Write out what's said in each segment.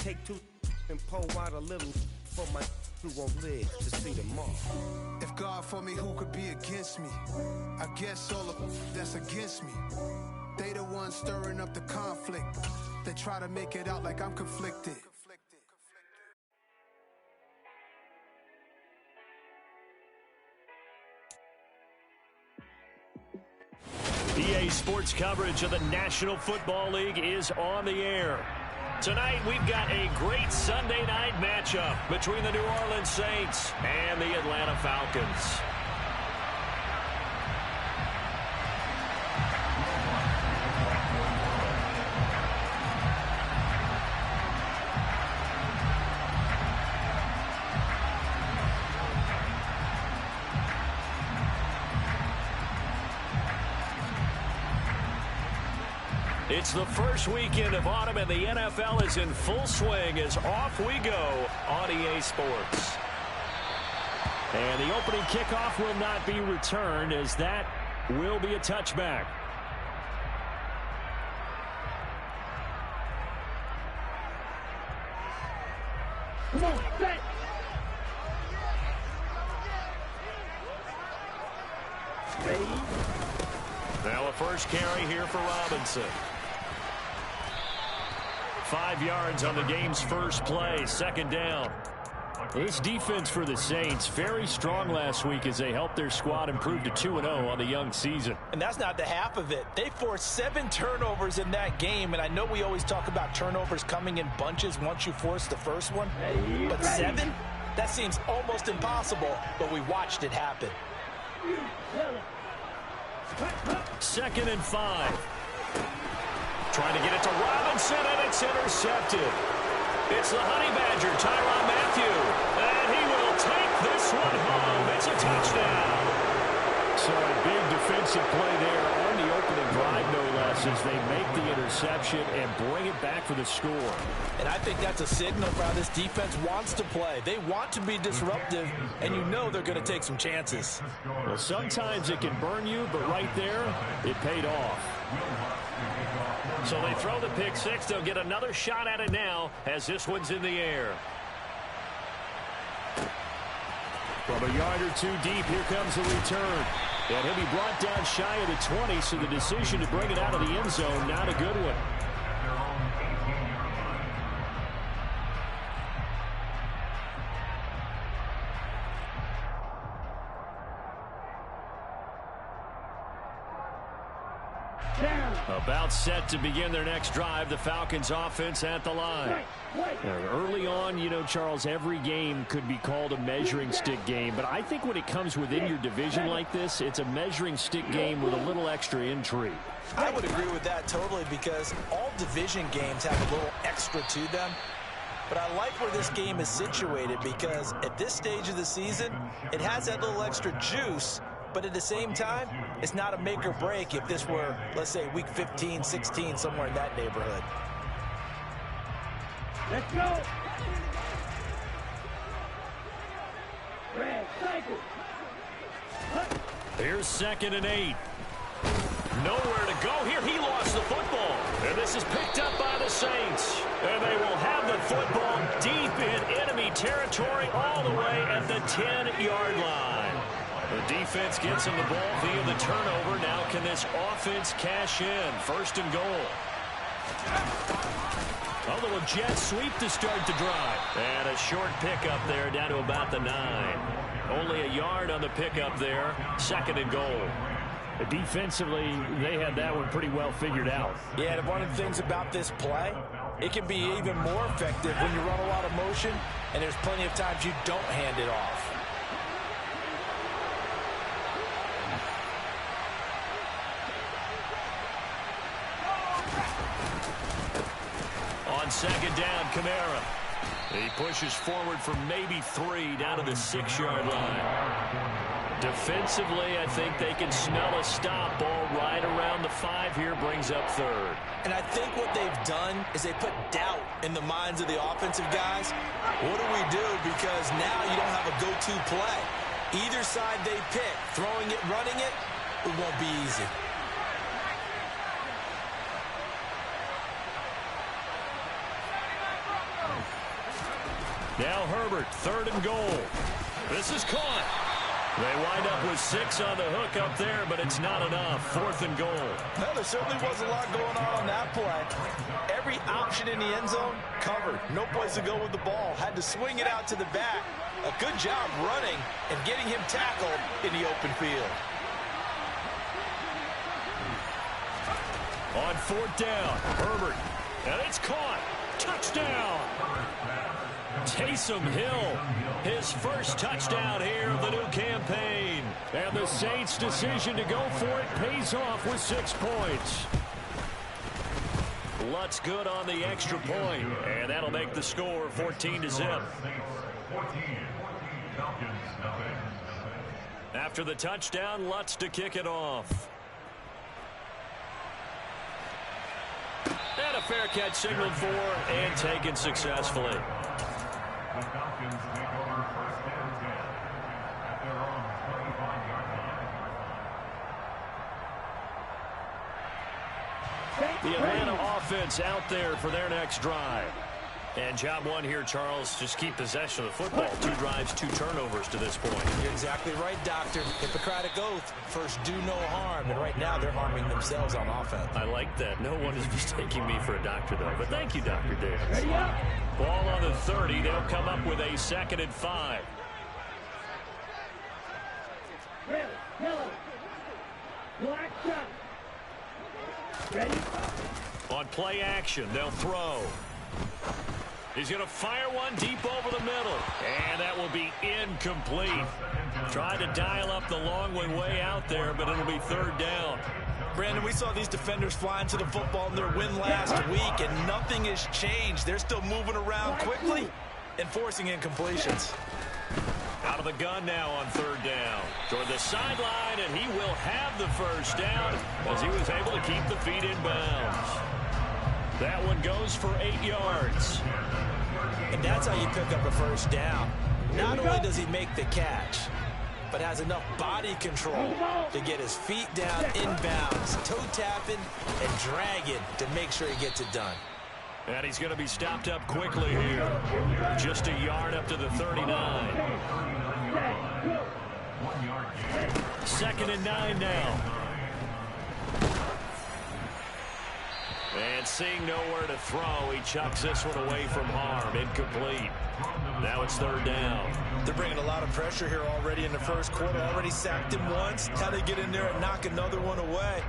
Take two and pour out a little for my who won't live to see tomorrow. If God for me, who could be against me? I guess all of that's against me. They the ones stirring up the conflict. They try to make it out like I'm conflicted. EA Sports coverage of the National Football League is on the air. Tonight, we've got a great Sunday night matchup between the New Orleans Saints and the Atlanta Falcons. It's the first weekend of autumn, and the NFL is in full swing as off we go on EA Sports. And the opening kickoff will not be returned, as that will be a touchback. Come on, set. Now a first carry here for Robinson. 5 yards on the game's first play, second down. This defense for the Saints, very strong last week as they helped their squad improve to 2-0 on the young season. And that's not the half of it. They forced 7 turnovers in that game, and I know we always talk about turnovers coming in bunches once you force the first one, but 7? That seems almost impossible, but we watched it happen. 2nd and 5. Trying to get it to Robinson, and it's intercepted. It's the Honey Badger, Tyrann Mathieu, and he will take this one home. It's a touchdown. So a big defensive play there on the opening drive, no less, as they make the interception and bring it back for the score. And I think that's a signal for how this defense wants to play. They want to be disruptive, and you know they're going to take some chances. Well, sometimes it can burn you, but right there, it paid off. So they throw the pick six. They'll get another shot at it now as this one's in the air. From a yard or two deep, here comes the return. And he'll be brought down shy of the 20, so the decision to bring it out of the end zone, not a good one. About set to begin their next drive, the Falcons offense at the line. Early on, you know, Charles, every game could be called a measuring stick game, but I think when it comes within your division like this, it's a measuring stick game with a little extra intrigue. I would agree with that totally, because all division games have a little extra to them. But I like where this game is situated, because at this stage of the season, it has that little extra juice. But at the same time, it's not a make or break if this were, let's say, week 15, 16, somewhere in that neighborhood. Let's go. Red cycle. Here's 2nd and 8. Nowhere to go here. He lost the football. And this is picked up by the Saints. And they will have the football deep in enemy territory all the way at the 10-yard line. The defense gets him the ball via the turnover. Now can this offense cash in? 1st and goal. A little jet sweep to start the drive. And a short pickup there down to about the 9. Only a yard on the pickup there. 2nd and goal. Defensively, they had that one pretty well figured out. Yeah, and one of the things about this play, it can be even more effective when you run a lot of motion, and there's plenty of times you don't hand it off. On 2nd down, Kamara. He pushes forward for maybe 3 down to the 6-yard line. Defensively, I think they can smell a stop. Ball right around the 5 here, brings up 3rd. And I think what they've done is they put doubt in the minds of the offensive guys. What do we do? Because now you don't have a go-to play. Either side they pick, throwing it, running it, it won't be easy. Now Herbert, 3rd and goal. This is caught. They wind up with 6 on the hook up there, but it's not enough. 4th and goal. Well, there certainly was a lot going on that play. Every option in the end zone covered. No place to go with the ball. Had to swing it out to the back. A good job running and getting him tackled in the open field. On 4th down, Herbert, and it's caught. Touchdown! Taysom Hill, his first touchdown here of the new campaign. And the Saints' decision to go for it pays off with 6 points. Lutz good on the extra point, and that'll make the score 14-0. After the touchdown, Lutz to kick it off. And a fair catch signaled for and taken successfully. The Atlanta offense out there for their next drive. And job one here, Charles, just keep possession of the football. 2 drives, 2 turnovers to this point. You're exactly right, Doctor. Hippocratic oath. First, do no harm. And right now, they're harming themselves on offense. I like that. No one is mistaking me for a doctor, though. But thank you, Dr. Davis. Ball on the 30. They'll come up with a 2nd and 5. Red, yellow, black shot. Ready? On play action, they'll throw. He's going to fire one deep over the middle. And that will be incomplete. Tried to dial up the long way out there, but it'll be 3rd down. Brandon, we saw these defenders flying to the football in their win last week, and nothing has changed. They're still moving around quickly and forcing incompletions. Out of the gun now on 3rd down. Toward the sideline, and he will have the 1st down as he was able to keep the feet in bounds. That one goes for 8 yards. And that's how you pick up a 1st down. Not only does he make the catch, but has enough body control to get his feet down inbounds, toe tapping and dragging to make sure he gets it done. And he's going to be stopped up quickly here. Just a yard up to the 39. 2nd and 9 now. And seeing nowhere to throw, he chucks this one away from harm. Incomplete. Now it's 3rd down. They're bringing a lot of pressure here already in the 1st quarter. Already sacked him once. How they get in there and knock another one away.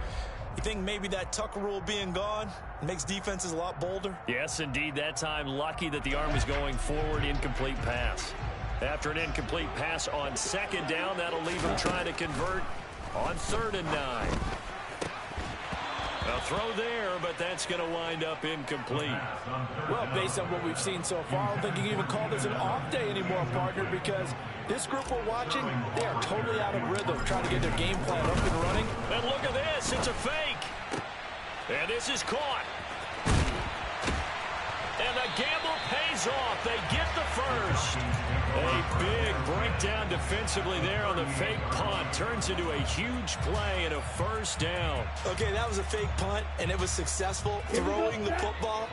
You think maybe that Tucker rule being gone makes defenses a lot bolder? Yes, indeed. That time, lucky that the arm is going forward. Incomplete pass. After an incomplete pass on 2nd down, that'll leave him trying to convert on 3rd and 9. A throw there, but that's going to wind up incomplete. Well, based on what we've seen so far, I don't think you can even call this an off day anymore, partner, because this group we're watching, they are totally out of rhythm, trying to get their game plan up and running. And look at this. It's a fake. And this is caught. And the gamble pays off. They get the 1st. A big breakdown defensively there on the fake punt. Turns into a huge play and a 1st down. Okay, that was a fake punt, and it was successful throwing the football.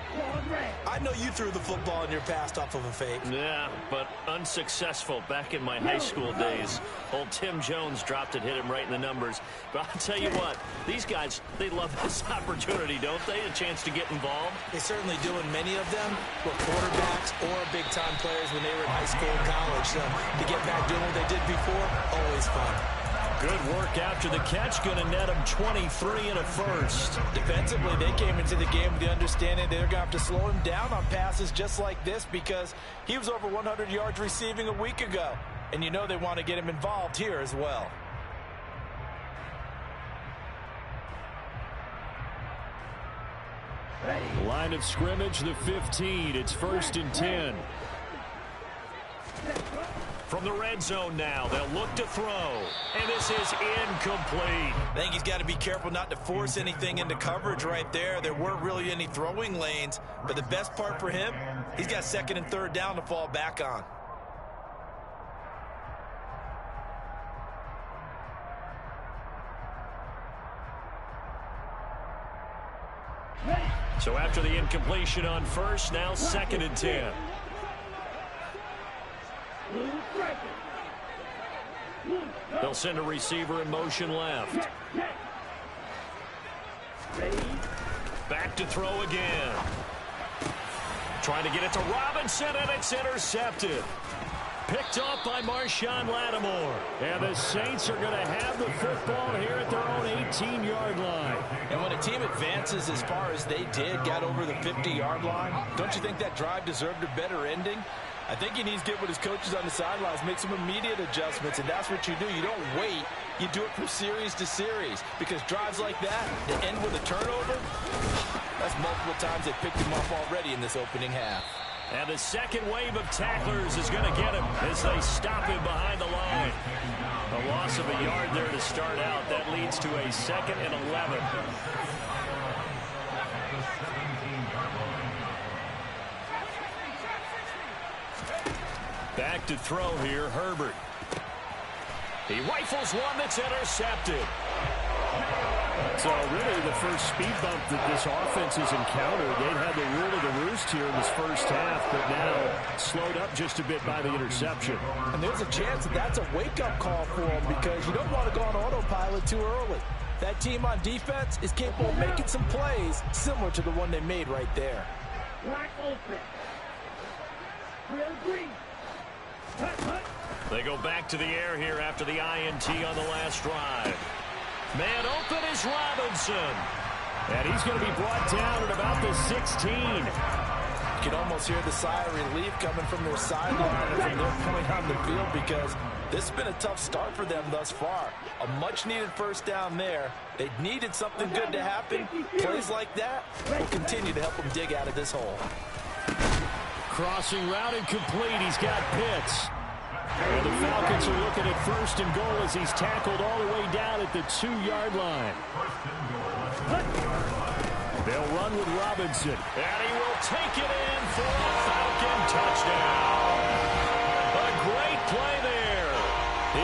I know you threw the football in your past off of a fake. Yeah, but unsuccessful back in my high school days. Old Tim Jones dropped it, hit him right in the numbers. But I'll tell you what, these guys, they love this opportunity, don't they? A chance to get involved. They certainly do, and many of them were quarterbacks or big-time players when they were in high school and college. So to get back doing what they did before, always fun. Good work after the catch. Going to net them 23 and a 1st. Defensively, they came into the game with the understanding they're going to have to slow him down on passes just like this because he was over 100 yards receiving a week ago. And you know they want to get him involved here as well. Line of scrimmage, the 15. It's 1st and 10. From the red zone now, they'll look to throw. And this is incomplete. I think he's got to be careful not to force anything into coverage right there. There weren't really any throwing lanes. But the best part for him, he's got 2nd and 3rd down to fall back on. So after the incompletion on 1st, now 2nd and 10. Blue striker. They'll send a receiver in motion left. Ready. Back to throw again. Trying to get it to Robinson, and it's intercepted. Picked off by Marshawn Lattimore. And the Saints are going to have the football here at their own 18-yard line. And when a team advances as far as they did, got over the 50-yard line, don't you think that drive deserved a better ending? I think he needs to get with his coaches on the sidelines, make some immediate adjustments, and that's what you do. You don't wait. You do it from series to series, because drives like that, that end with a turnover, that's multiple times they picked him off already in this opening half. And the second wave of tacklers is going to get him as they stop him behind the line. A loss of a yard there to start out. That leads to a 2nd and 11. Back to throw here, Herbert. He rifles one that's intercepted. So really the first speed bump that this offense has encountered. They'd had the rule of the roost here in this first half, but now slowed up just a bit by the interception. And there's a chance that that's a wake-up call for them, because you don't want to go on autopilot too early. That team on defense is capable of making some plays similar to the one they made right there. Black open. Real green. Hut, hut. They go back to the air here after the INT on the last drive. Man open is Robinson. And he's going to be brought down at about the 16. You can almost hear the sigh of relief coming from their sideline and from their point on the field, because this has been a tough start for them thus far. A much-needed first down there. They needed something good to happen. Plays like that will continue to help them dig out of this hole. Crossing route incomplete. He's got Pitts. And the Falcons are looking at 1st and goal as he's tackled all the way down at the 2-yard line. They'll run with Robinson. And he will take it in for a Falcon touchdown. A great play there.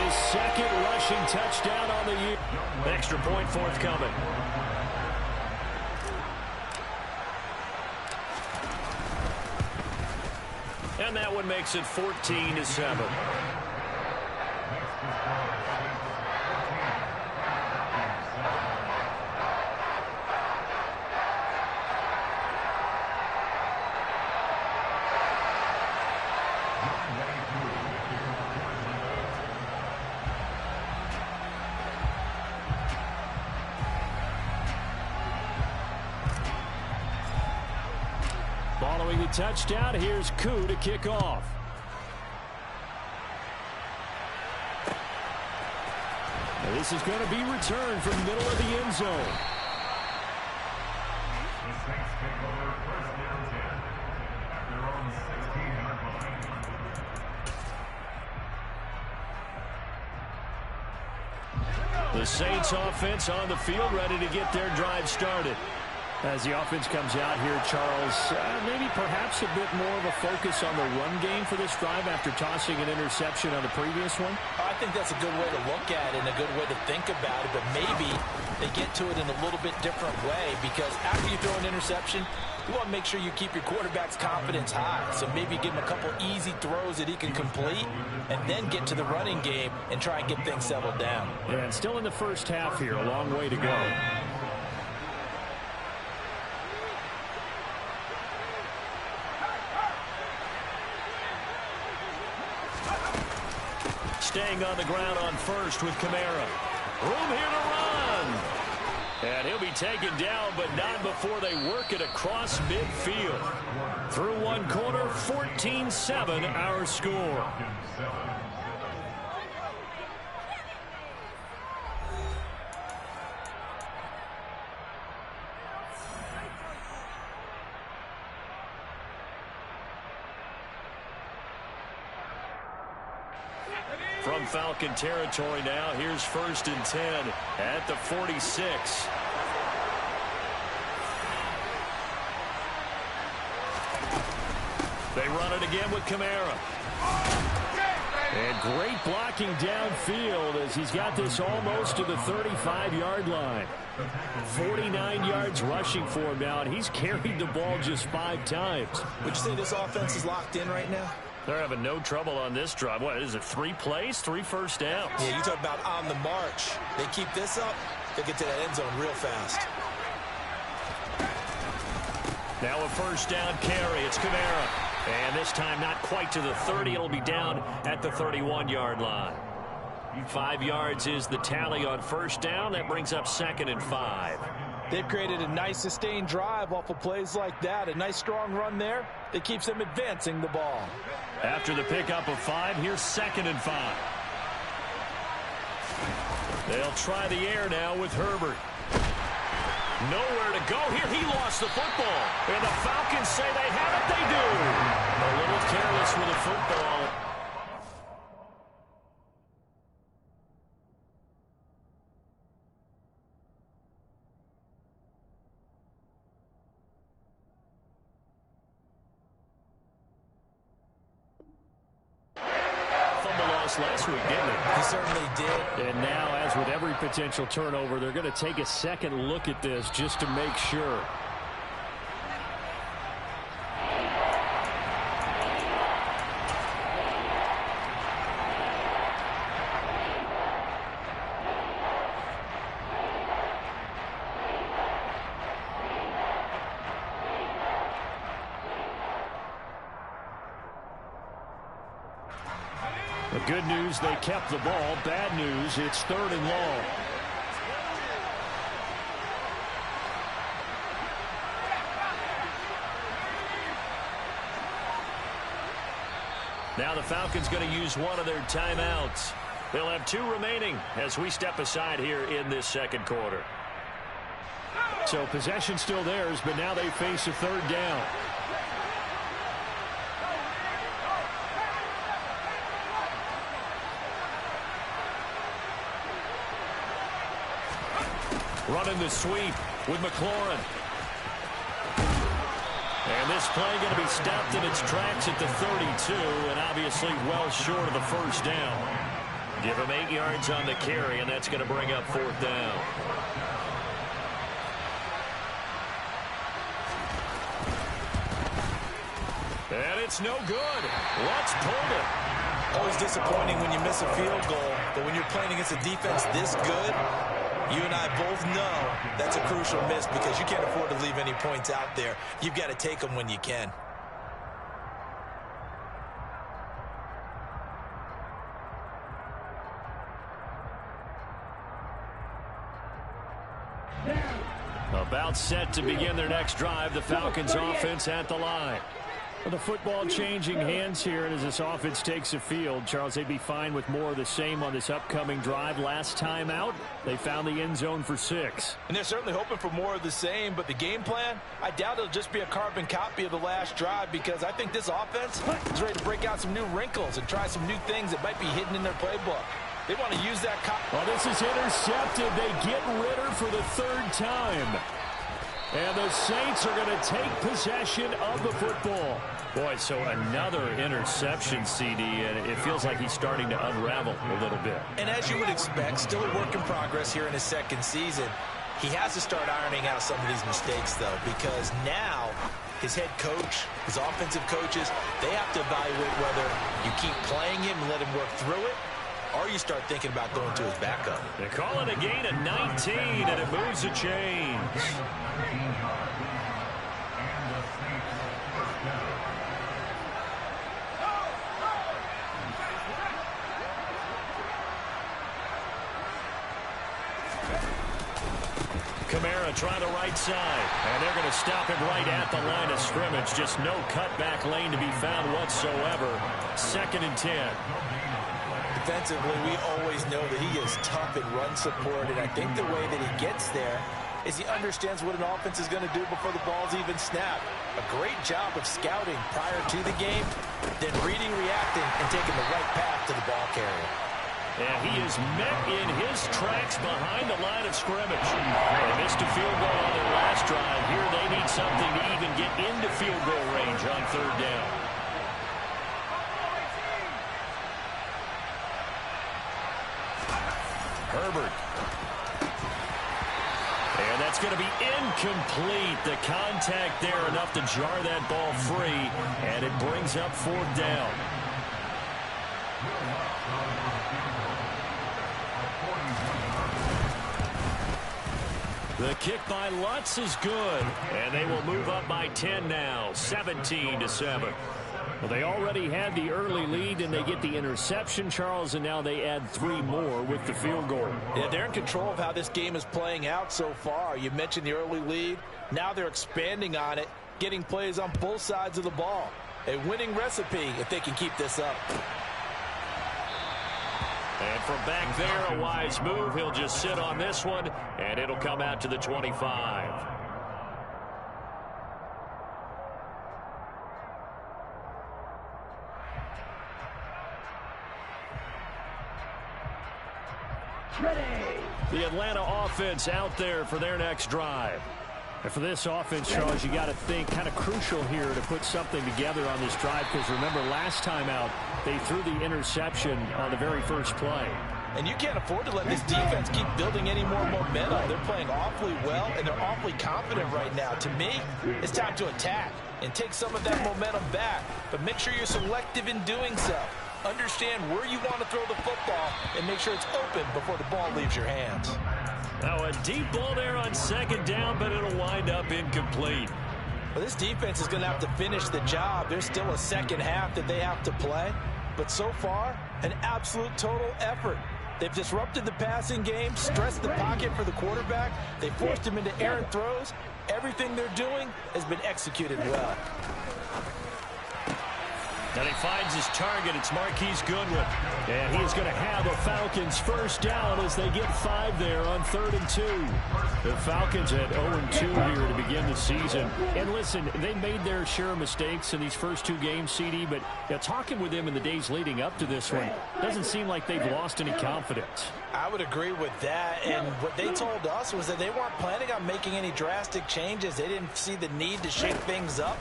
His 2nd rushing touchdown on the year. Extra point forthcoming. And that one makes it 14-7. Following the touchdown, here's Koo to kick off. And this is going to be returned from the middle of the end zone. The Saints offense on the field, ready to get their drive started. As the offense comes out here, Charles, maybe perhaps a bit more of a focus on the run game for this drive after tossing an interception on the previous one? I think that's a good way to look at it and a good way to think about it, but maybe they get to it in a little bit different way, because after you throw an interception, you want to make sure you keep your quarterback's confidence high. So maybe give him a couple easy throws that he can complete, and then get to the running game and try and get things settled down. Yeah, and still in the first half here, a long way to go. Staying on the ground on 1st with Kamara. Room here to run. And he'll be taken down, but not before they work it across midfield. Through one quarter, 14-7 our score. From Falcon territory now, here's 1st and 10 at the 46. They run it again with Kamara. And great blocking downfield as he's got this almost to the 35-yard line. 49 yards rushing for him now, and he's carried the ball just 5 times. Would you say this offense is locked in right now? They're having no trouble on this drive. What is it, 3 plays, 3 first downs? Yeah, you talk about on the march. They keep this up, they get to that end zone real fast. Now a first down carry. It's Kamara. And this time not quite to the 30. It'll be down at the 31-yard line. 5 yards is the tally on first down. That brings up 2nd and 5. They've created a nice sustained drive off of plays like that. A nice strong run there that keeps them advancing the ball. After the pickup of 5, here's 2nd and 5. They'll try the air now with Herbert. Nowhere to go here. He lost the football. And the Falcons say they have it. They do. A little careless with the football. Last week, didn't it? He certainly did. And now, as with every potential turnover, they're going to take a second look at this just to make sure. The good news, they kept the ball. Bad news, it's 3rd and long. Now the Falcons going to use one of their timeouts. They'll have 2 remaining as we step aside here in this second quarter. So possession still theirs, but now they face a 3rd down. Running the sweep with McLaurin. And this play going to be stopped in its tracks at the 32, and obviously well short of the first down. Give him 8 yards on the carry, and that's going to bring up 4th down. And it's no good. Lutz pulled it. Always disappointing when you miss a field goal, but when you're playing against a defense this good, you and I both know that's a crucial miss because you can't afford to leave any points out there. You've got to take them when you can. About set to begin their next drive. The Falcons offense at the line. Well, the football changing hands here, and as this offense takes a field, Charles, they'd be fine with more of the same on this upcoming drive. Last time out, they found the end zone for 6. And they're certainly hoping for more of the same, but the game plan, I doubt it'll just be a carbon copy of the last drive because I think this offense is ready to break out some new wrinkles and try some new things that might be hidden in their playbook. They want to use that. Well, this is intercepted. They get Ritter for the 3rd time. And the Saints are going to take possession of the football. Boy, so another interception, CD, and it feels like he's starting to unravel a little bit. And as you would expect, still a work in progress here in his 2nd season. He has to start ironing out some of these mistakes, though, because now his head coach, his offensive coaches, they have to evaluate whether you keep playing him and let him work through it, or you start thinking about going to his backup. They call it a gain of 19, and it moves the chains. Kamara trying the right side, and they're going to stop him right at the line of scrimmage. Just no cutback lane to be found whatsoever. 2nd and 10. Defensively, we always know that he is tough in run support, and I think the way that he gets there is he understands what an offense is going to do before the ball's even snapped. A great job of scouting prior to the game, then reading, reacting, and taking the right path to the ball carrier. And he is met in his tracks behind the line of scrimmage. They missed a field goal on their last drive. Here they need something to even get into field goal range on 3rd down. Herbert. And that That's going to be incomplete. The contact there enough to jar that ball free, and it brings up 4th down. The kick by Lutz is good, and they will move up by 10 now, 17-7. Well, they already had the early lead, and they get the interception, Charles, and now they add 3 more with the field goal. Yeah, they're in control of how this game is playing out so far. You mentioned the early lead. Now they're expanding on it, getting plays on both sides of the ball. A winning recipe if they can keep this up. And from back there, a wise move. He'll just sit on this one, and it'll come out to the 25. The Atlanta offense out there for their next drive. And for this offense, Charles, you got to think kind of crucial here to put something together on this drive, because remember last time out they threw the interception on the very first play. And you can't afford to let this defense keep building any more momentum. They're playing awfully well, and they're awfully confident right now. To me, it's time to attack and take some of that momentum back, but make sure you're selective in doing so. Understand where you want to throw the football and make sure it's open before the ball leaves your hands. Now a deep ball there on 2nd down, but it'll wind up incomplete. Well, this defense is going to have to finish the job. There's still a second half that they have to play. But so far, an absolute total effort. They've disrupted the passing game, stressed the pocket for the quarterback. They forced him into errant throws. Everything they're doing has been executed well. And he finds his target. It's Marquise Goodwin. And he's going to have the Falcons first down as they get 5 there on 3rd and 2. The Falcons at 0-2 here to begin the season. And listen, they made their share of mistakes in these first 2 games, CD, but talking with them in the days leading up to this one, doesn't seem like they've lost any confidence. I would agree with that, and what they told us was that they weren't planning on making any drastic changes. They didn't see the need to shake things up.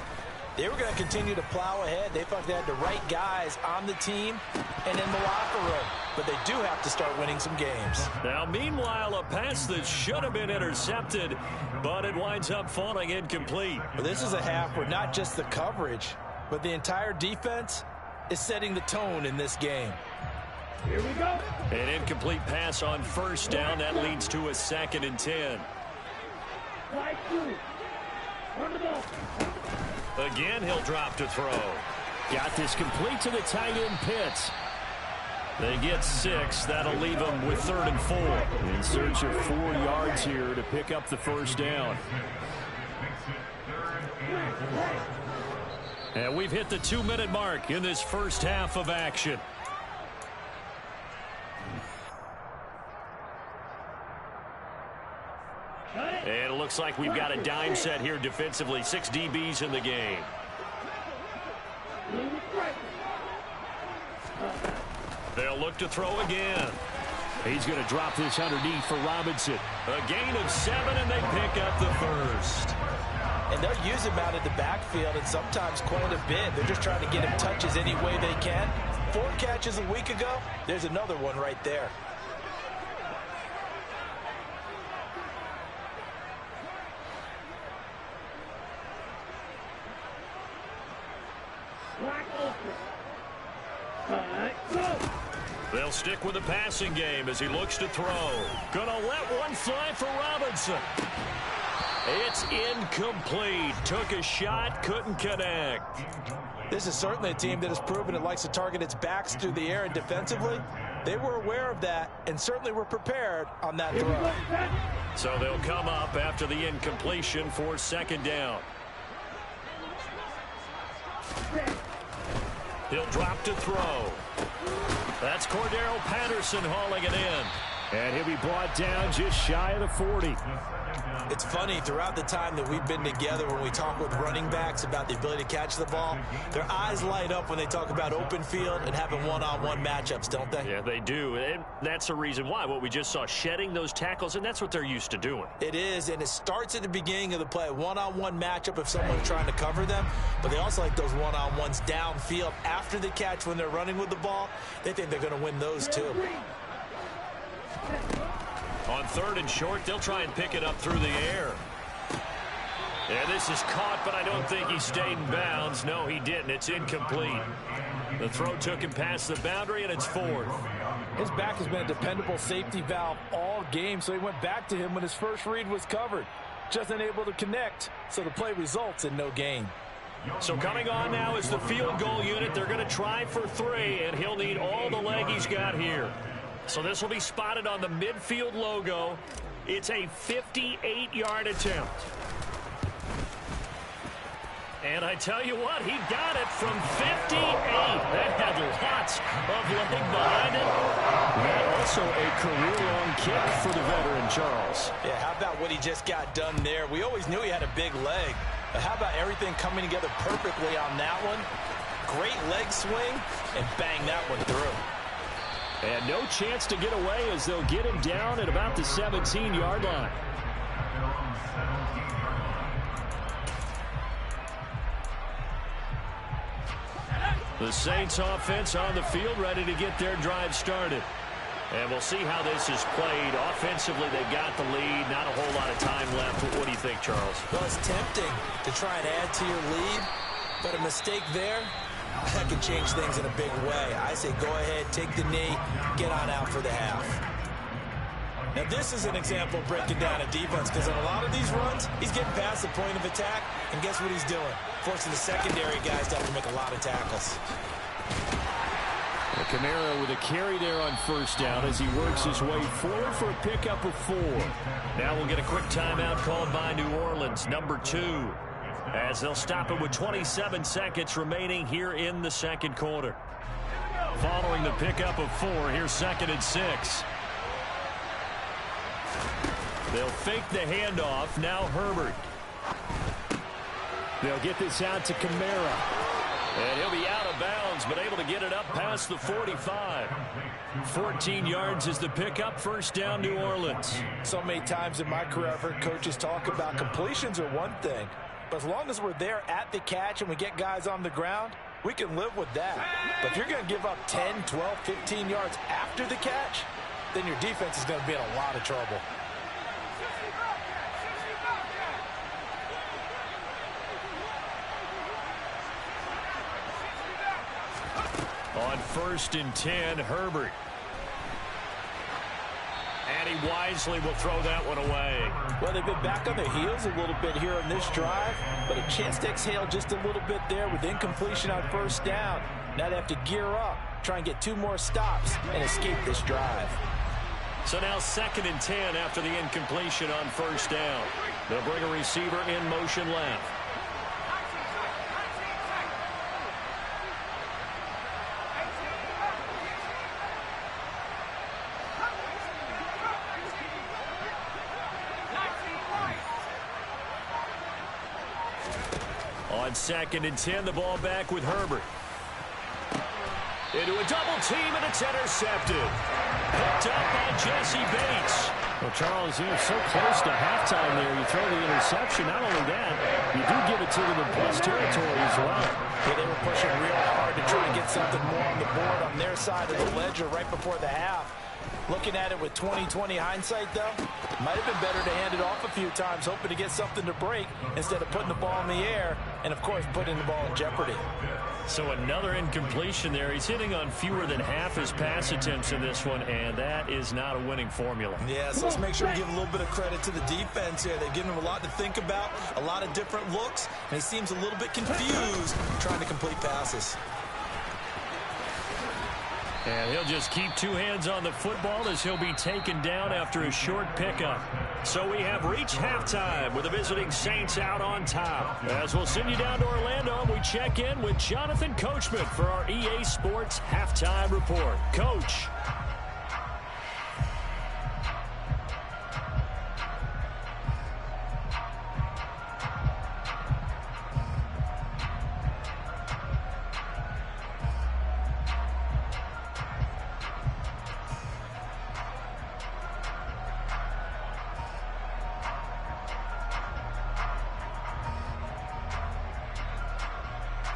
They were going to continue to plow ahead. They thought they had the right guys on the team and in the locker room. But they do have to start winning some games. Now, meanwhile, a pass that should have been intercepted, but it winds up falling incomplete. Well, this is a half where not just the coverage, but the entire defense is setting the tone in this game. Here we go. An incomplete pass on 1st down. That leads to a 2nd and 10. Slide through. Run the ball. Again, he'll drop to throw. Got this complete to the tight end, Pitts. They get 6. That'll leave them with 3rd and 4. In search of 4 yards here to pick up the first down. And we've hit the 2-minute mark in this first half of action. And it looks like we've got a dime set here defensively. 6 DBs in the game. They'll look to throw again. He's going to drop this underneath for Robinson. A gain of 7, and they pick up the first. And they'll use him out of the backfield, and sometimes quite a bit. They're just trying to get him touches any way they can. 4 catches a week ago. There's another one right there. They'll stick with the passing game as he looks to throw. Gonna let one fly for Robinson. It's incomplete. Took a shot, couldn't connect. This is certainly a team that has proven it likes to target its backs through the air, and defensively, they were aware of that and certainly were prepared on that throw. So they'll come up after the incompletion for 2nd down. He'll drop to throw. That's Cordero Patterson hauling it in. And he'll be brought down just shy of the 40. It's funny, throughout the time that we've been together, when we talk with running backs about the ability to catch the ball, their eyes light up when they talk about open field and having one-on-one matchups, don't they? Yeah, they do. And that's the reason why. What we just saw, shedding those tackles, and that's what they're used to doing. It is, and it starts at the beginning of the play. One-on-one matchup if someone's trying to cover them, but they also like those one-on-ones downfield after the catch when they're running with the ball. They think they're going to win those too. On 3rd and short, they'll try and pick it up through the air. And this is caught, but I don't think he stayed in bounds. No, he didn't. It's incomplete. The throw took him past the boundary, and it's 4th. His back has been a dependable safety valve all game, so he went back to him when his first read was covered. Just unable to connect, so the play results in no gain. So coming on now is the field goal unit. They're going to try for 3, and he'll need all the leg he's got here. So this will be spotted on the midfield logo. It's a 58-yard attempt. And I tell you what, he got it from 58. That had lots of leg behind it. And also a career-long kick for the veteran, Charles. Yeah, how about what he just got done there? We always knew he had a big leg. But how about everything coming together perfectly on that one? Great leg swing, and bang that one through. And no chance to get away as they'll get him down at about the 17-yard line. The Saints offense on the field, ready to get their drive started. And we'll see how this is played. Offensively, they've got the lead. Not a whole lot of time left. What do you think, Charles? Well, it's tempting to try and add to your lead, but a mistake there, that can change things in a big way. I say go ahead, take the knee, get on out for the half. Now, this is an example of breaking down a defense, because on a lot of these runs, he's getting past the point of attack, and guess what he's doing? Forcing the secondary guys to have to make a lot of tackles. Kamara with a carry there on 1st down as he works his way forward for a pickup of 4. Now we'll get a quick timeout called by New Orleans, number 2, as they'll stop it with 27 seconds remaining here in the 2nd quarter. Following the pickup of 4, here's 2nd and 6. They'll fake the handoff. Now Herbert. They'll get this out to Kamara. And he'll be out of bounds, but able to get it up past the 45. 14 yards is the pickup. 1st down, New Orleans. So many times in my career, I've heard coaches talk about completions are one thing, but as long as we're there at the catch and we get guys on the ground, we can live with that. But if you're going to give up 10, 12, 15 yards after the catch, then your defense is going to be in a lot of trouble. On 1st and 10, Herbert. And he wisely will throw that one away. Well, they've been back on their heels a little bit here on this drive, but a chance to exhale just a little bit there with incompletion on 1st down. Now they have to gear up, try and get 2 more stops, and escape this drive. So now 2nd and 10 after the incompletion on 1st down. They'll bring a receiver in motion left. On 2nd and 10, the ball back with Herbert. Into a double team, and it's intercepted. Picked up by Jesse Bates. Well, Charles, you're so close to halftime there. You throw the interception. Not only that, you do give it to them in plus territory as well. Yeah, they were pushing real hard to try to get something more on the board on their side of the ledger right before the half. Looking at it with 20/20 hindsight, though, might have been better to hand it off a few times, hoping to get something to break instead of putting the ball in the air and, of course, putting the ball in jeopardy. So another incompletion there. He's hitting on fewer than half his pass attempts in this one, and that is not a winning formula. Yeah, so let's make sure we give a little bit of credit to the defense here. They've given him a lot to think about, a lot of different looks, and he seems a little bit confused trying to complete passes. And he'll just keep 2 hands on the football as he'll be taken down after a short pickup. So we have reached halftime with the visiting Saints out on top. As we'll send you down to Orlando, we check in with Jonathan Coachman for our EA Sports Halftime Report. Coach.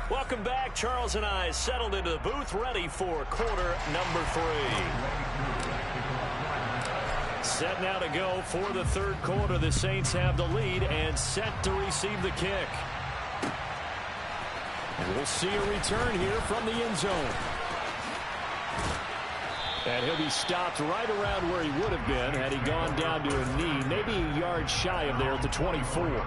Welcome back. Charles and I settled into the booth, ready for quarter number 3. Set now to go for the third quarter. The Saints have the lead and set to receive the kick. And we'll see a return here from the end zone. And he'll be stopped right around where he would have been had he gone down to a knee, maybe a yard shy of there at the 24.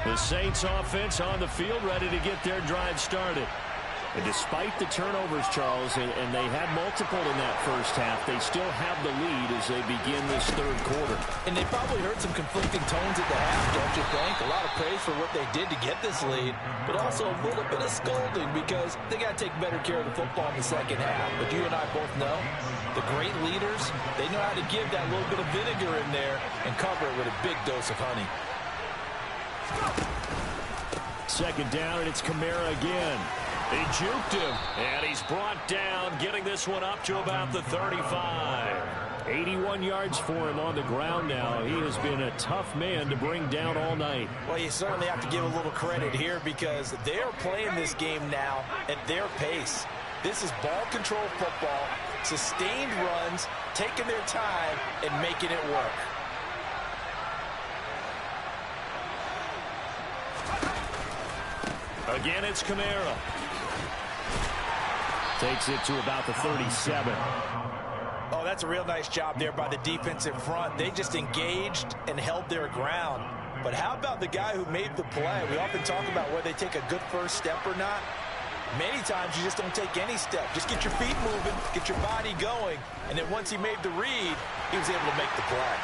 The Saints offense on the field ready to get their drive started. And despite the turnovers, Charles, and they had multiple in that first half, they still have the lead as they begin this third quarter. And they probably heard some conflicting tones at the half, don't you think? A lot of praise for what they did to get this lead, but also a little bit of scolding because they got to take better care of the football in the second half. But you and I both know the great leaders, they know how to give that little bit of vinegar in there and cover it with a big dose of honey. Second down, and it's Kamara again. They juked him, and he's brought down, getting this one up to about the 35. 81 yards for him on the ground now. He has been a tough man to bring down all night. Well, you certainly have to give a little credit here because they're playing this game now at their pace. This is ball control football, sustained runs, taking their time, and making it work. Again, it's Kamara. Takes it to about the 37. Oh, that's a real nice job there by the defensive front. They just engaged and held their ground. But how about the guy who made the play? We often talk about whether they take a good first step or not. Many times you just don't take any step. Just get your feet moving, get your body going, and then once he made the read, he was able to make the play.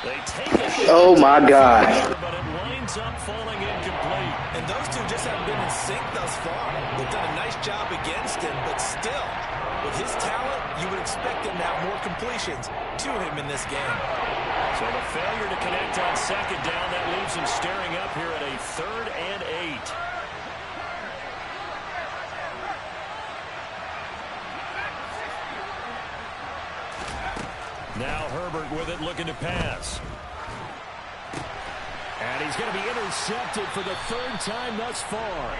They take a shot. Oh my God. But it winds up falling incomplete. And those two just haven't been in sync thus far. They've done a nice job against him, but still, with his talent, you would expect him to have more completions to him in this game. So the failure to connect on second down, that leaves him staring up here at a 3rd and 8. Now Herbert with it, looking to pass. And he's going to be intercepted for the 3rd time thus far.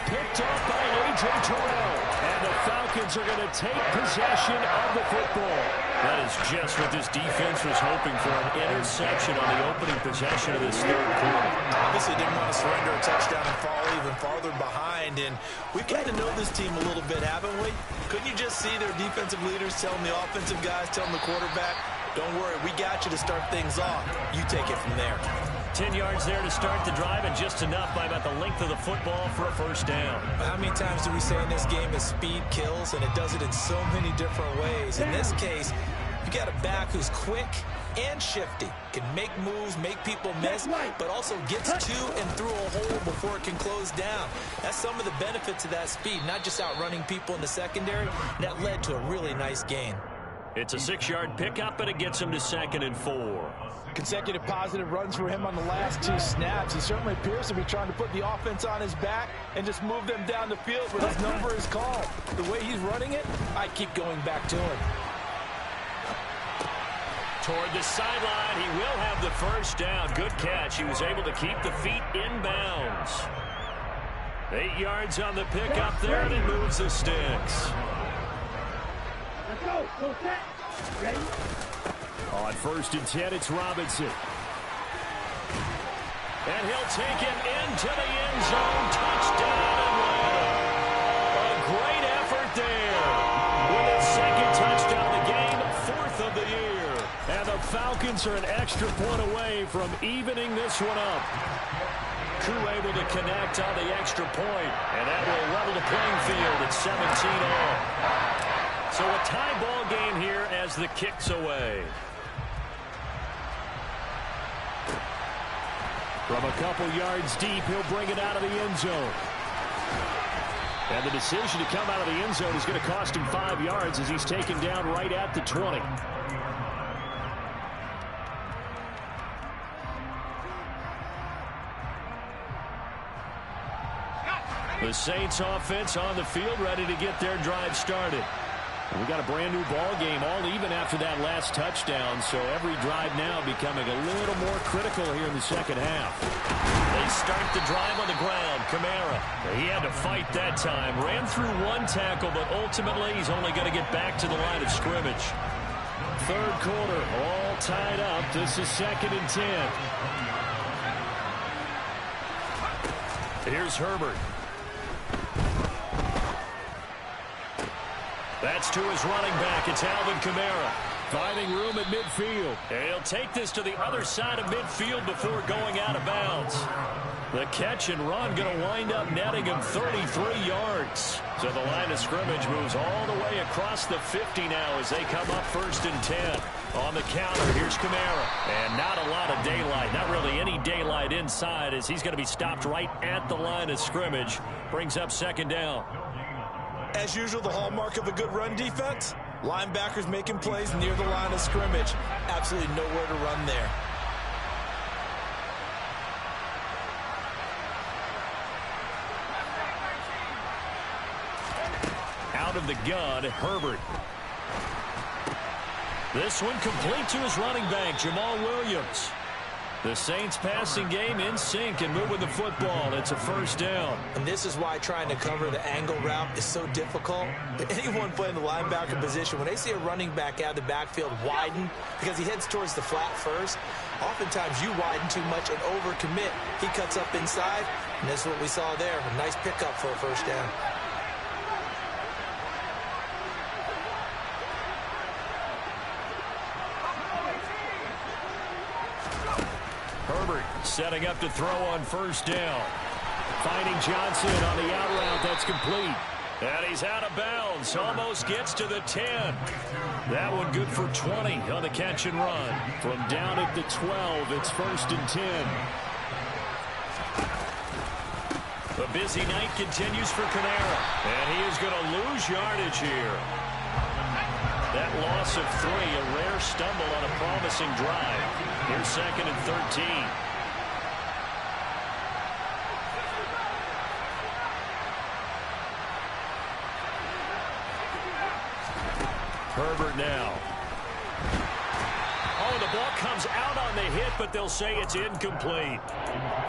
Picked up by A.J. Terrell. And the Falcons are going to take possession of the football. That is just what this defense was hoping for, an interception on the opening possession of this third quarter. Obviously didn't want to surrender a touchdown and fall even farther behind. And we've got to know this team a little bit, haven't we? Couldn't you just see their defensive leaders telling the offensive guys, telling the quarterback, don't worry, we got you to start things off. You take it from there. 10 yards there to start the drive, and just enough by about the length of the football for a first down. How many times do we say in this game is speed kills, and it does it in so many different ways. In this case, you got a back who's quick and shifty, can make moves, make people miss, but also gets to and through a hole before it can close down. That's some of the benefits of that speed, not just outrunning people in the secondary. That led to a really nice gain. It's a 6-yard pickup, and it gets him to 2nd and 4. Consecutive positive runs for him on the last 2 snaps. He certainly appears to be trying to put the offense on his back and just move them down the field when his number is called. The way he's running it, I keep going back to him. Toward the sideline, he will have the first down. Good catch. He was able to keep the feet in bounds. 8 yards on the pickup there, and it moves the sticks. Let's go. Go set. Ready? On 1st and 10, it's Robinson. And he'll take it into the end zone. Touchdown Atlanta. A great effort there. With his 2nd touchdown of the game, 4th of the year. And the Falcons are an extra point away from evening this one up. Koo able to connect on the extra point, and that will level the playing field at 17 all. So a tie ball game here as the kick's away. From a couple yards deep, he'll bring it out of the end zone. And the decision to come out of the end zone is going to cost him 5 yards as he's taken down right at the 20. The Saints offense on the field ready to get their drive started. We got a brand new ball game, all even after that last touchdown, so every drive now becoming a little more critical here in the second half. They start the drive on the ground. Kamara, he had to fight that time. Ran through one tackle, but ultimately he's only going to get back to the line of scrimmage. Third quarter, all tied up. This is 2nd and 10. Here's Herbert. That's to his running back. It's Alvin Kamara. Finding room at midfield. He'll take this to the other side of midfield before going out of bounds. The catch and run going to wind up netting him 33 yards. So the line of scrimmage moves all the way across the 50 now as they come up 1st and 10. On the counter, here's Kamara. And not a lot of daylight. Not really any daylight inside as he's going to be stopped right at the line of scrimmage. Brings up 2nd down. As usual, the hallmark of a good run defense, linebackers making plays near the line of scrimmage. Absolutely nowhere to run there. Out of the gun, Herbert. This one complete to his running back, Jamal Williams. The Saints passing game in sync and moving the football. It's a 1st down. And this is why trying to cover the angle route is so difficult. Anyone playing the linebacker position, when they see a running back out of the backfield widen because he heads towards the flat first, oftentimes you widen too much and overcommit. He cuts up inside, and this is what we saw there. A nice pickup for a 1st down. Herbert setting up to throw on 1st down. Finding Johnson on the out route. That's complete. And he's out of bounds. Almost gets to the 10. That one good for 20 on the catch and run. From down at the 12, it's 1st and 10. The busy night continues for Kamara. And he is going to lose yardage here. That loss of 3, a rare stumble on a promising drive. Here's 2nd and 13. Herbert now. Oh, the ball comes out on the hit, but they'll say it's incomplete.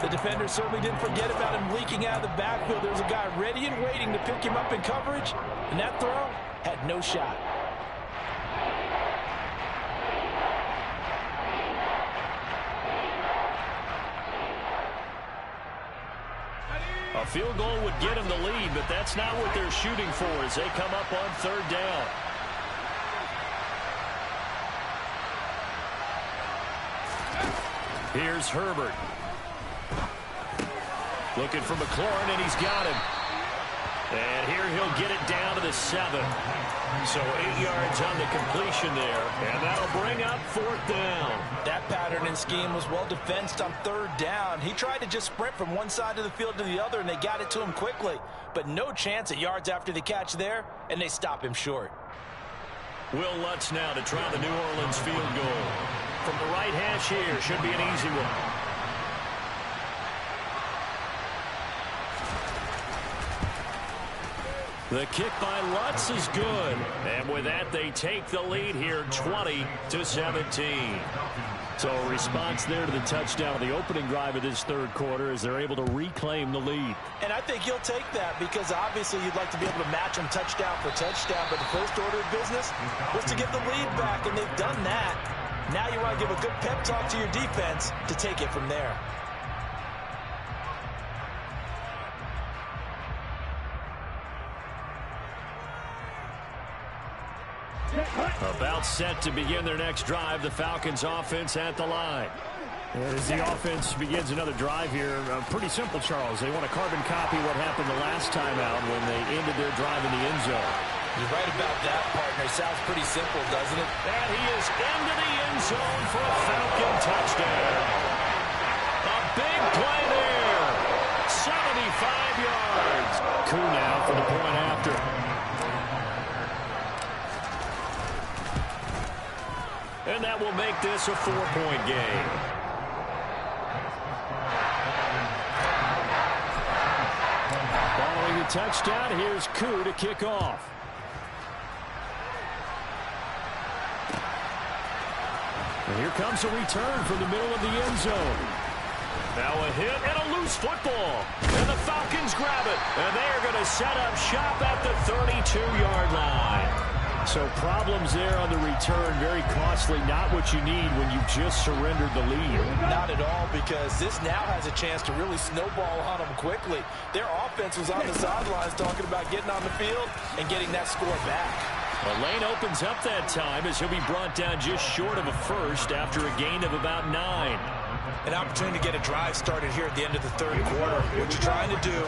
The defender certainly didn't forget about him leaking out of the backfield. There was a guy ready and waiting to pick him up in coverage, and that throw had no shot. A field goal would get them the lead, but that's not what they're shooting for as they come up on 3rd down. Here's Herbert. Looking for McLaurin, and he's got him. And here he'll get it down to the 7. So 8 yards on the completion there, and that'll bring up 4th down. That pattern and scheme was well defensed on 3rd down. He tried to just sprint from one side of the field to the other, and they got it to him quickly. But no chance at yards after the catch there, and they stop him short. Will Lutz now to try the New Orleans field goal. From the right hash here, should be an easy one. The kick by Lutz is good. And with that, they take the lead here 20-17. So a response there to the touchdown of the opening drive of this 3rd quarter as they're able to reclaim the lead. And I think you'll take that because obviously you'd like to be able to match them touchdown for touchdown. But the first order of business was to get the lead back, and they've done that. Now you want to give a good pep talk to your defense to take it from there. About set to begin their next drive, the Falcons offense at the line. As the offense begins another drive here, pretty simple, Charles. They want to carbon copy what happened the last time out when they ended their drive in the end zone. You're right about that, partner. Sounds pretty simple, doesn't it? And he is into the end zone for a Falcon touchdown. A big play there. 75 yards. Coup now for the point after. And that will make this a 4-point game. Following the touchdown, here's Coup to kick off. Here comes a return from the middle of the end zone. Now a hit and a loose football. And the Falcons grab it. And they are going to set up shop at the 32-yard line. So problems there on the return, very costly, not what you need when you just surrendered the lead. Not at all, because this now has a chance to really snowball on them quickly. Their offense was on the sidelines talking about getting on the field and getting that score back. The lane opens up that time as he'll be brought down just short of a first after a gain of about 9. An opportunity to get a drive started here at the end of the third quarter. What you're trying to do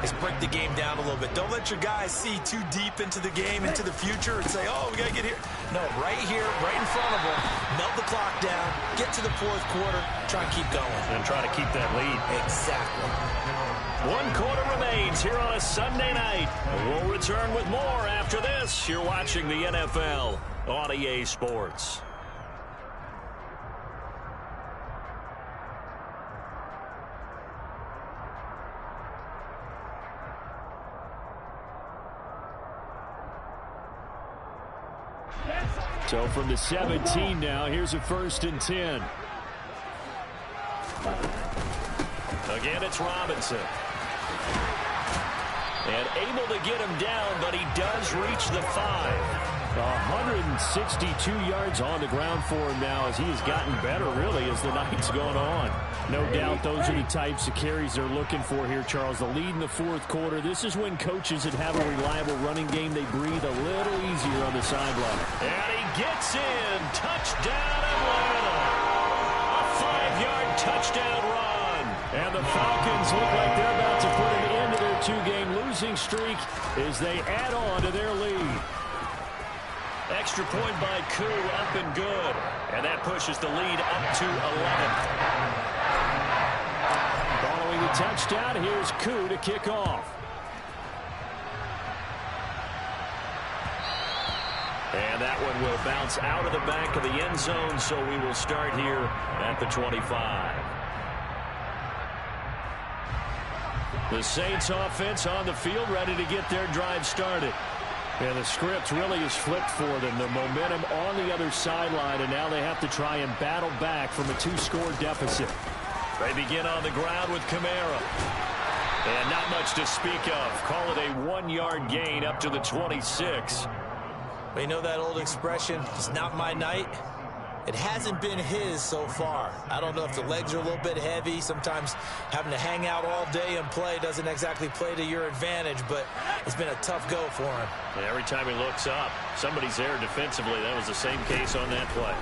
is break the game down a little bit. Don't let your guys see too deep into the game, into the future, and say, oh, we got to get here. No, right here, right in front of them, melt the clock down, get to the fourth quarter, try and keep going. And try to keep that lead. Exactly. 1 quarter remains here on a Sunday night. We'll return with more after this. You're watching the NFL on EA Sports. So from the 17 now, here's a 1st and 10. Again, it's Robinson. And able to get him down, but he does reach the 5. 162 yards on the ground for him now as he has gotten better, really, as the night's gone on. No doubt those are the types of carries they're looking for here, Charles. The lead in the fourth quarter. This is when coaches that have a reliable running game, they breathe a little easier on the sideline. And he gets in. Touchdown, Atlanta. A 5-yard touchdown run. And the Falcons look like they're about to put an end to their 2-game losing streak as they add on to their lead. Extra point by Koo, up and good. And that pushes the lead up to 11. Following the touchdown, here's Koo to kick off. And that one will bounce out of the back of the end zone, so we will start here at the 25. The Saints offense on the field, ready to get their drive started. And the script really is flipped for them. The momentum on the other sideline, and now they have to try and battle back from a 2-score deficit. They begin on the ground with Kamara. And not much to speak of. Call it a 1-yard gain up to the 26. Well, you know that old expression, it's not my night. It hasn't been his so far. I don't know if the legs are a little bit heavy. Sometimes having to hang out all day and play doesn't exactly play to your advantage, but it's been a tough go for him. And every time he looks up, somebody's there defensively. That was the same case on that play.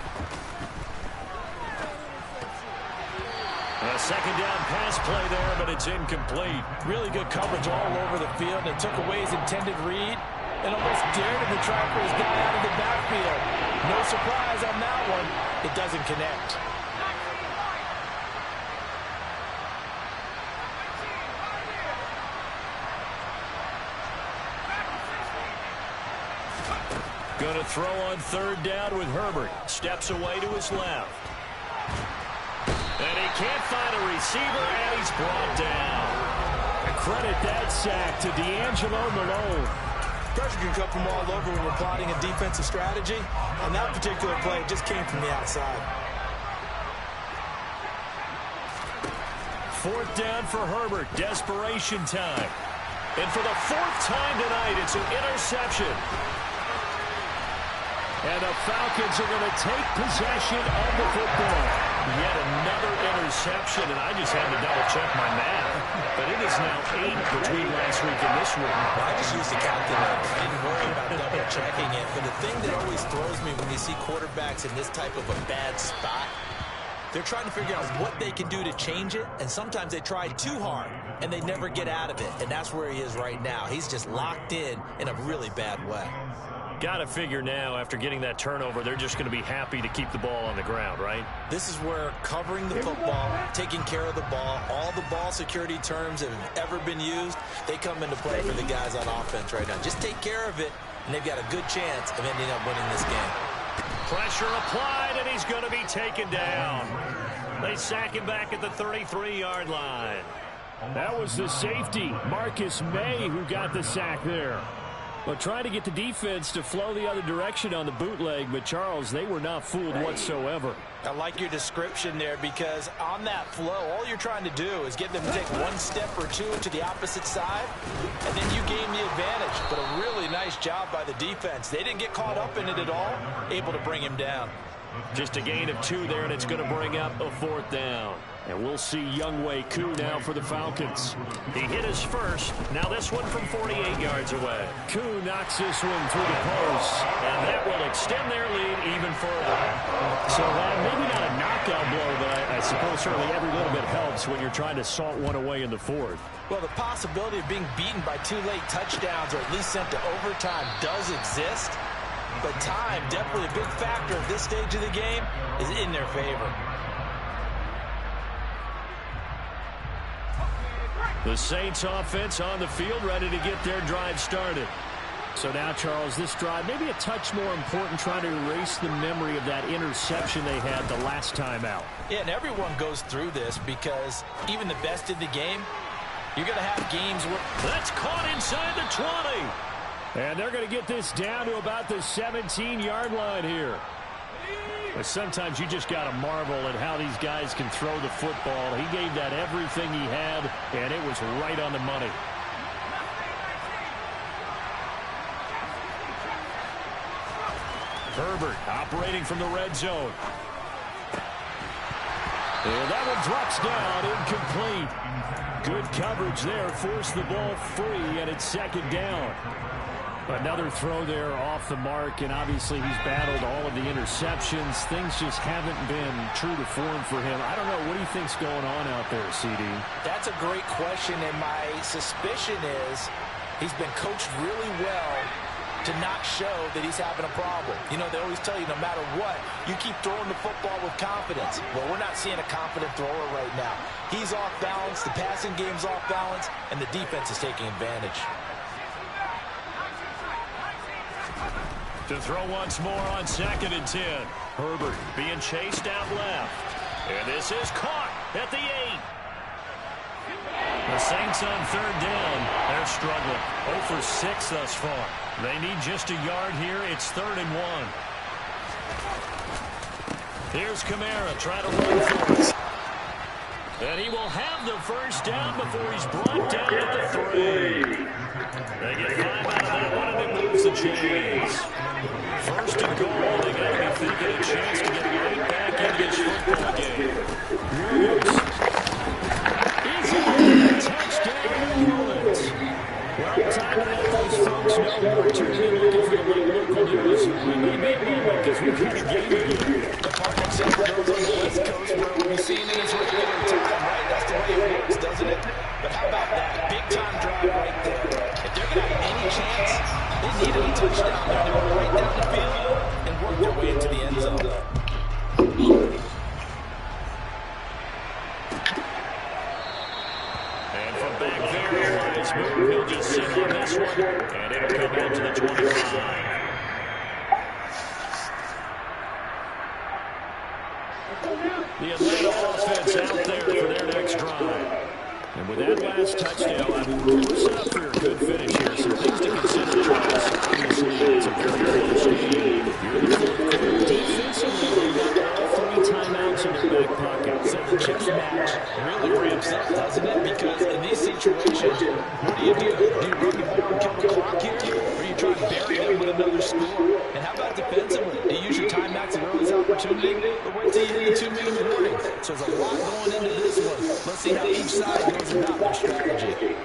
A 2nd down pass play there, but it's incomplete. Really good coverage all over the field. It took away his intended read and almost dared him to try for his guy out of the backfield. No surprise on that one. It doesn't connect. Going to throw on 3rd down with Herbert. Steps away to his left. And he can't find a receiver, and he's brought down. Credit that sack to D'Angelo Malone. Pressure can come from all over when we're plotting a defensive strategy. On that particular play, it just came from the outside. 4th down for Herbert. Desperation time. And for the 4th time tonight, it's an interception. And the Falcons are going to take possession of the football. Yet another interception, and I just had to double-check my math. But it is now 8 between last week and this week. Well, I just used the calculator. I didn't worry about double-checking it. But the thing that always throws me when you see quarterbacks in this type of a bad spot, they're trying to figure out what they can do to change it, and sometimes they try too hard, and they never get out of it. And that's where he is right now. He's just locked in a really bad way. Got to figure now, after getting that turnover, they're just going to be happy to keep the ball on the ground, right? This is where covering the football, taking care of the ball, all the ball security terms that have ever been used, they come into play for the guys on offense right now. Just take care of it, and they've got a good chance of ending up winning this game. Pressure applied, and he's going to be taken down. They sack him back at the 33-yard line. That was the safety, Marcus May, who got the sack there. Well, trying to get the defense to flow the other direction on the bootleg, but Charles, they were not fooled whatsoever. I like your description there because on that flow, all you're trying to do is get them to take one step or two to the opposite side, and then you gain the advantage. But a really nice job by the defense. They didn't get caught up in it at all, able to bring him down. Just a gain of 2 there, and it's going to bring up a 4th down. And we'll see Younghoe Koo now for the Falcons. He hit his first. Now this one from 48 yards away. Koo knocks this one through the post, and that will extend their lead even further. So maybe not a knockout blow, but I suppose certainly every little bit helps when you're trying to salt one away in the 4th. Well, the possibility of being beaten by 2 late touchdowns or at least sent to overtime does exist. But time, definitely a big factor at this stage of the game, is in their favor. The Saints offense on the field, ready to get their drive started. So now, Charles, this drive maybe a touch more important, trying to erase the memory of that interception they had the last time out. Yeah, and everyone goes through this because even the best in the game, you're going to have games where... That's caught inside the 20. And they're going to get this down to about the 17-yard line here. But sometimes you just got to marvel at how these guys can throw the football. He gave that everything he had, and it was right on the money. Herbert operating from the red zone. And that one drops down, incomplete. Good coverage there, forced the ball free, and it's 2nd down. Another throw there off the mark, and obviously he's battled all of the interceptions. Things just haven't been true to form for him. I don't know. What do you think's going on out there, CD? That's a great question, and my suspicion is he's been coached really well to not show that he's having a problem. You know, they always tell you no matter what, you keep throwing the football with confidence. Well, we're not seeing a confident thrower right now. He's off balance, the passing game's off balance, and the defense is taking advantage. To throw once more on 2nd and 10. Herbert being chased out left. And this is caught at the 8. The Saints on 3rd down. They're struggling. 0 for 6 thus far. They need just a yard here. It's 3rd and 1. Here's Kamara trying to run for it. And he will have the 1st down before he's brought down at the 3. They get 5 out of that one, and it moves the chains. 1st and goal. They got to be thinking a chance to get right back into this football game. Williams is in. Touchdown, New Orleans. Well, time to let those folks know we're tuning in looking for the local news. We may be moving because we've got a game again. The partnership goes on the West Coast where we'll be seeing it as regular time, right? That's the way it works, doesn't it? But how about that? Big-time drive right there. If they're going to have any chance, they needed a touchdown there. They went right down the field and worked their way into the end zone. And from back there, it's moved. He'll just sit on this one, and it'll come out to the 25. The Atlanta offense out there for their next drive. And with that last touchdown, I mean, we're set up for a good finish here. Some things to consider, Charles. Obviously, it's a very close game. You're in the 4th quarter. Defensively, they've got all 3 timeouts in their back pocket. So the chess match really ramps up, doesn't it? Because in these situations, what do? Do you run the ball and kill the clock here? Or are you trying to bury them with another score? And how about defensively? Do you use your timeouts at early opportunity, or wait till you hit the 2-minute warning? So there's a lot going into this one. Let's see how each side goes about their strategy.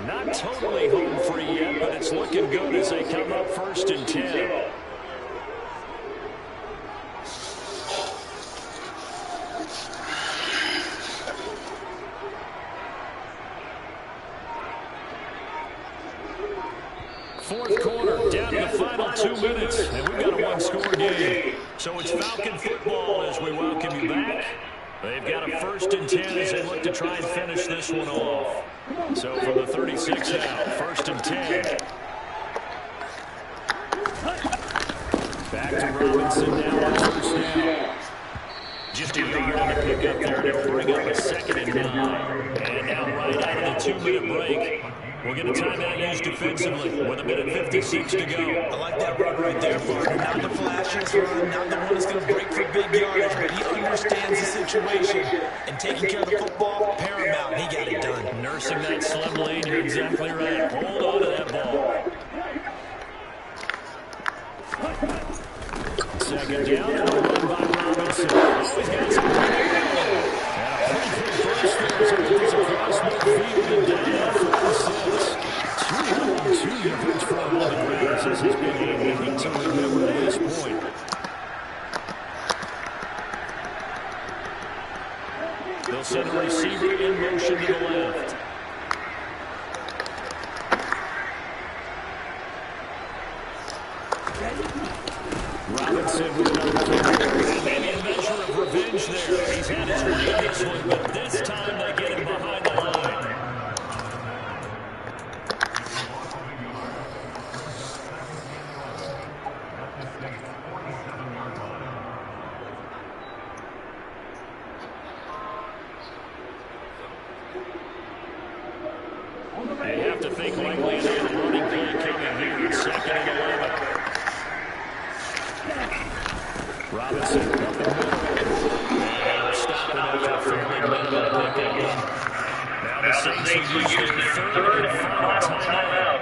Not totally home free yet, but it's looking good as they come up 1st and 10. Fourth quarter, down to the final 2 minutes, and we've got a 1-score game. So it's Falcon football as we welcome you back. They've got a 1st and 10 as they look to try and finish this one off. So from the 36 out, 1st and 10. Back to Robinson now on 1st down. Just a yard on the pickup there to bring up a 2nd and 9. And now right out of the 2-minute break, We'll get a timeout used defensively with 1:56 to go. I like that run right there, partner. Not the flashiest run, not the one that's going to break for big yardage, but he understands the situation. And taking care of the football, paramount. He got it done. Nursing that slim lead, you're exactly right. Hold on to that ball. Second down and a run by Robinson. Oh, he's got some running. And a pretty quick burst there as he goes across midfield and down for 6. 202 yards for him on the ground. This has been a week to remember at this point. They'll send a receiver in motion to the left. Robinson with another kick. Maybe a measure of revenge there. He's had his way this one, but this time they get him behind the line. You have to think likely another running play coming here. It's 2nd and 11. Robinson up the middle. And stopping after a fairly limited pickup. Now the Saints will use their 3rd and final timeout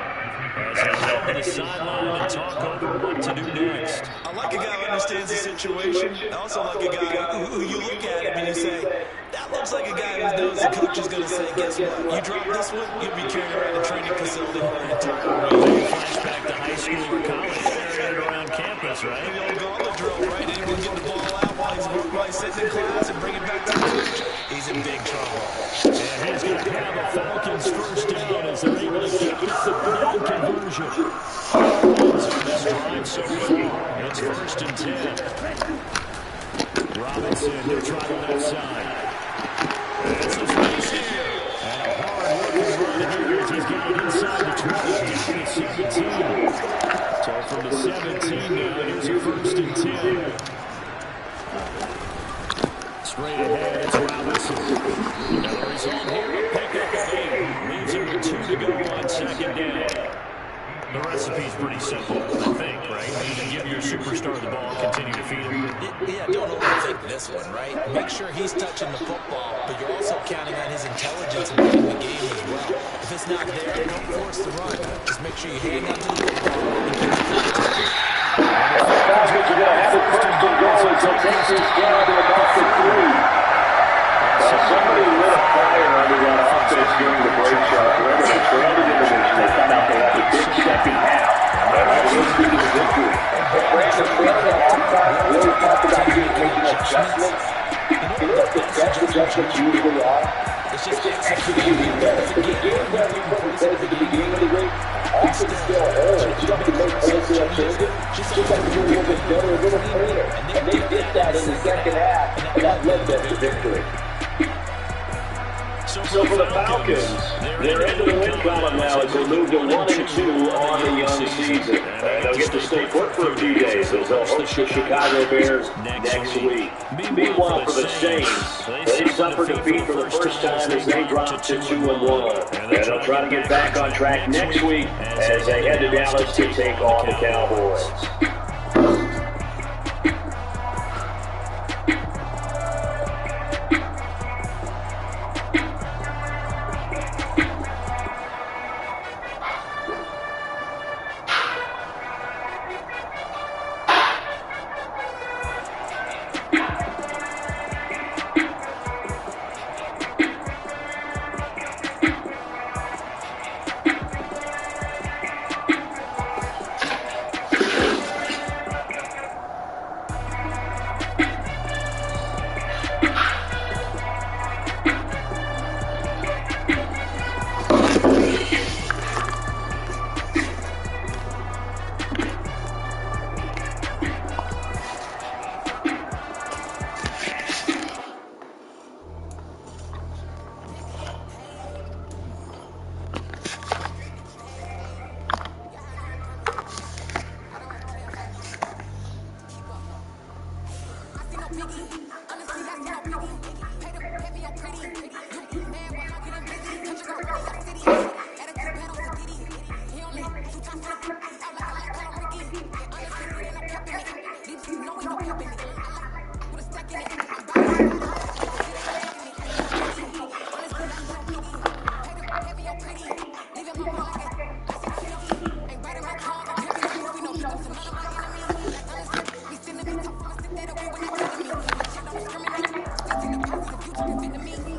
as they head to the sideline and talk over what to do next. I like a guy who understands the situation. I also like a guy who you look at him and you say, that looks like a guy who knows the coach is going to say, guess what? You drop this one, you'll be carrying around a training facility for an entire week. Flashback to high school or college, carrying it around campus, right? The old gauntlet drill, right? Anyone get the ball out while he's sitting in class and bring it back to the coach? He's in big trouble. And he's going to have the Falcons first down as they're able to get the 3rd down conversion. On this drive so far, it's 1st and 10. Robinson, he'll try the left side. It's his race here. And a hard-working run here as he's got it inside the 20, down to 17. So from the 17 now, here's a 1st and 10. Straight ahead, it's Robinson. Now the result here, a pickup of 8. Leaves him with 2 to go on 2nd down. The recipe's pretty simple, I think, right? You can give your superstar the ball, continue to feed him. Yeah, don't overthink this one, right? Make sure he's touching the football, but you're also counting on his intelligence in playing the game as well. If it's not there, don't force the run. Just make sure you hang on to the football and keep it contact. The Falcons are going to have it 1st and goal as they take this down to about the 3. Somebody lit a fire under that offense during the break shot. Remember, the Brandon division, they found out they had a big second half. And all those speaking of victory. But Brandon fans at halftime really talked about being making adjustments. You know what the best adjustments usually are? It's executing better. The game that we put in place at the beginning of the week, often still holds. You can make wholesale changes. Just like to do a little bit better, a little cleaner. And they did that in the second half, and that led them to victory. So for the Falcons, they're into the win column now as they move to 1-2 on the young season. And they'll get to stay put for a few days as they'll host the Chicago Bears next week. Meanwhile, for the Saints, they suffered defeat for the first time as they dropped to 2-1. And they'll try to get back on track next week as they head to Dallas to take on the Cowboys.